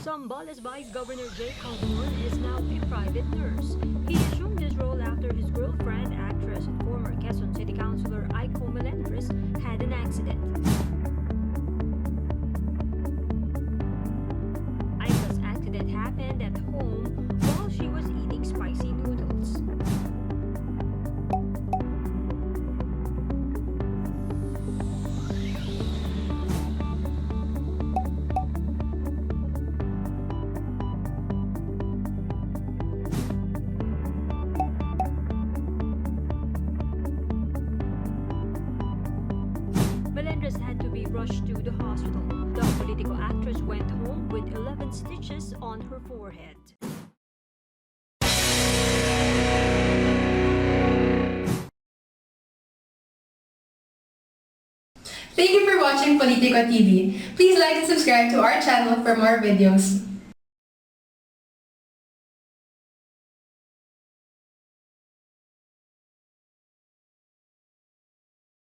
Zambales Vice Governor Jhay is now a private nurse. He assumed this role after his girlfriend, actress and former Quezon City Councilor Aiko Melendrez had an accident. Aiko's accident happened at home while she was eating spicy noodles. Melendrez had to be rushed to the hospital. The political actress went home with 11 stitches on her forehead. Thank you for watching Politico TV. Please like and subscribe to our channel for more videos.